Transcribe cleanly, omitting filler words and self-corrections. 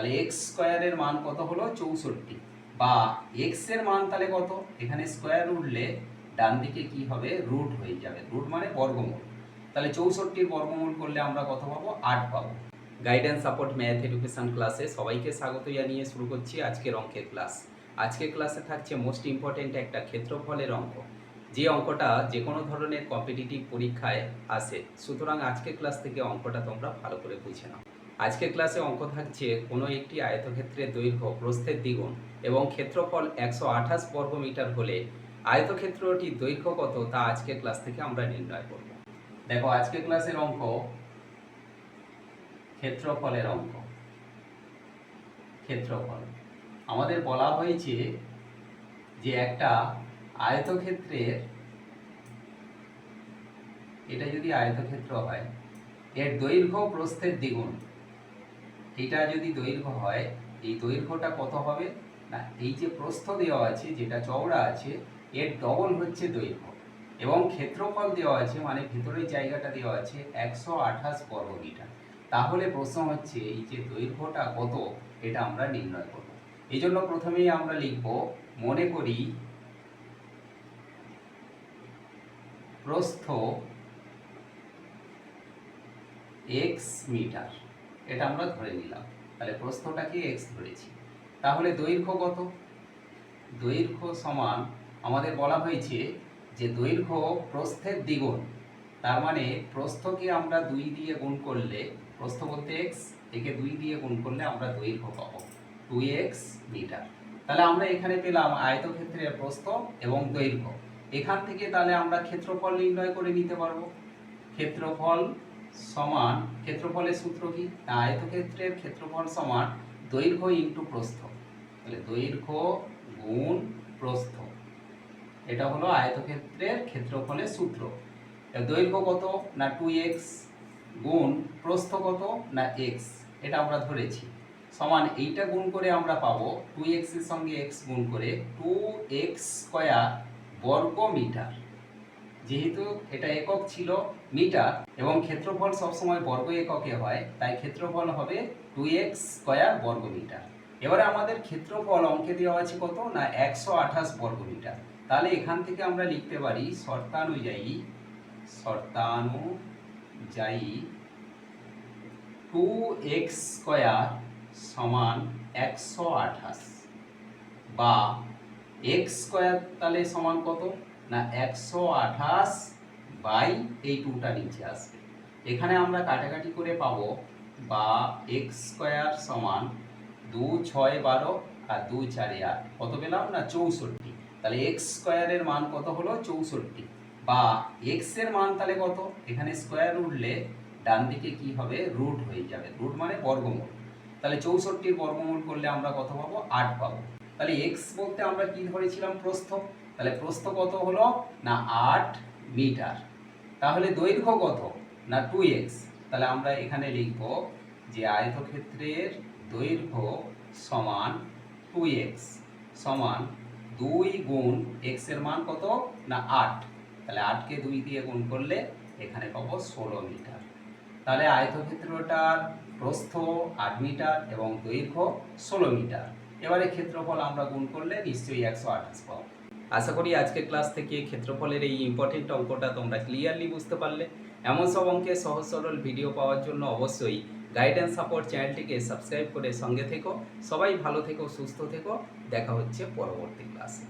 তাহলে এক্স স্কোয়ারের মান কত হলো 64, বা এক্স এর মান তাহলে কত, এখানে স্কোয়ার উঠলে ডান দিকে কি হবে রুট হয়ে যাবে, রুট মানে বর্গমূল। তাহলে 64 বর্গমূল করলে আমরা কত পাবো 8 পাবো। গাইডেন্স সাপোর্ট ম্যাথ এডুকেশন ক্লাসে সবাইকে স্বাগত জানিয়ে শুরু করছি আজকের অঙ্কের ক্লাস। আজকের ক্লাসে থাকছে মোস্ট ইম্পর্টেন্ট একটা ক্ষেত্রফলের অঙ্ক, যে অঙ্কটা যে কোনো ধরনের কম্পিটিটিভ পরীক্ষায় আসে। সুতরাং আজকের ক্লাস থেকে অঙ্কটা তোমরা ভালো করে বুঝে নাও। আজকের ক্লাসে অঙ্ক থাকছে কোনো একটি আয়তক্ষেত্রের দৈর্ঘ্য প্রস্থের দ্বিগুণ এবং ক্ষেত্রফল 128 বর্গমিটার হলে আয়তক্ষেত্রটির দৈর্ঘ্য কত তা আজকের ক্লাস থেকে আমরা নির্ণয় করব। দেখো আজকের ক্লাসের অঙ্ক ক্ষেত্রফলের অঙ্ক। ক্ষেত্রফল আমাদের বলা হয়েছে যে একটা আয়তক্ষেত্রের, এটা যদি আয়তক্ষেত্র হয় এর দৈর্ঘ্য প্রস্থের দ্বিগুণ, এটা যদি দৈর্ঘ্য হয় এই দৈর্ঘ্যটা কত হবে না, এই যে প্রস্থ দেওয়া আছে যেটা চওড়া আছে এর ডবল হচ্ছে দৈর্ঘ্য, এবং ক্ষেত্রফল দেওয়া আছে মানে ভেতরের জায়গাটা দেওয়া আছে 128 বর্গমিটার। তাহলে প্রশ্ন হচ্ছে এই যে দৈর্ঘ্যটা কত এটা আমরা নির্ণয় করব। এই জন্য প্রথমেই আমরা লিখব, মনে করি প্রস্থ x মিটার, এটা আমরা ধরে নিলাম। তাহলে প্রস্থটাকে x ধরেছি। তাহলে দৈর্ঘ্য কত, দৈর্ঘ্য সমান আমাদের বলা হয়েছে যে দৈর্ঘ্য প্রস্থের দ্বিগুণ, তার মানে প্রস্থকে আমরা 2 দিয়ে গুণ করলে, প্রস্থ বলতে x, একে 2 দিয়ে গুণ করলে আমরা দৈর্ঘ্য পাবো 2x মিটার। তাহলে আমরা এখানে পেলাম আয়তক্ষেত্রের প্রস্থ এবং দৈর্ঘ্য। এখান থেকে তাহলে আমরা ক্ষেত্রফল নির্ণয় করে নিতে পারবো। ক্ষেত্রফল সমান, ক্ষেত্রফলের সূত্র কি, আয়তক্ষেত্রের ক্ষেত্রফল সমান দৈর্ঘ্য ইনটু প্রস্থ। তাহলে দৈর্ঘ্য গুণ প্রস্থ, এটা হলো আয়তক্ষেত্রের ক্ষেত্রফলের সূত্র। দৈর্ঘ্য কত না 2x গুণ প্রস্থ কত না x, এটা আমরা ধরেছি, সমান এইটা গুণ করে আমরা পাবো 2x এর সঙ্গে x গুণ করে 2x স্কয়ার বর্গ মিটার। যেহেতু এটা একক ছিল মিটার এবং ক্ষেত্রফল সবসময় বর্গ এককে হয়, তাই ক্ষেত্রফল হবে 2x স্কয়ার বর্গ মিটার। এবারে আমাদের ক্ষেত্রফল অঙ্কে দেওয়া আছে কত না 128 বর্গ মিটার। তাহলে এখান থেকে আমরা লিখতে পারি শর্তানুযায়ী 2x স্কয়ার সমান 128, বা x স্কয়ার তাহলে সমান কত না 128 বাই এই 2টা নিচে আসবে। এখানে আমরা কাটাকাটি করে পাবো, বা x স্কয়ার সমান 2 6 12 আর 2 4 8, কত পেলাম না 64। তাহলে x স্কয়ারের মান কত হলো 64, বা x এর মান তাহলে কত, এখানে স্কয়ার উঠলে ডান দিকে কি হবে রুট হয়ে যাবে, রুট মানে বর্গমূল। তাহলে 64 বর্গমূল করলে আমরা কত পাবো 8 পাবো। তাহলে x বলতে আমরা কি ধরেছিলাম প্রস্থ, তাহলে প্রস্থ কত হলো না 8 মিটার। তাহলে দৈর্ঘ্য কত না 2x, তাহলে আমরা এখানে লিখব যে আয়তক্ষেত্রের দৈর্ঘ্য সমান 2x সমান 2 গুণ x এর মান কত না 8, তাহলে 8 কে 2 দিয়ে গুণ করলে এখানে পাবো 16 মিটার। তাহলে আয়তক্ষেত্রটার প্রস্থ 8 মিটার এবং দৈর্ঘ্য 16 মিটার। এবারে ক্ষেত্রফল আমরা গুণ করলে নিশ্চয়ই 128 পাবো। আশা করি আজকের ক্লাস থেকে ক্ষেত্রফলের এই ইম্পর্টেন্ট অঙ্কটা তোমরা ক্লিয়ারলি বুঝতে পারলে। এমন সব অঙ্কের সহজ সরল ভিডিও পাওয়ার জন্য অবশ্যই গাইডেন্স সাপোর্ট চ্যানেলটিকে সাবস্ক্রাইব করে সঙ্গে থেকো। সবাই ভালো থেকো, সুস্থ থেকো, দেখা হচ্ছে পরবর্তী ক্লাসে।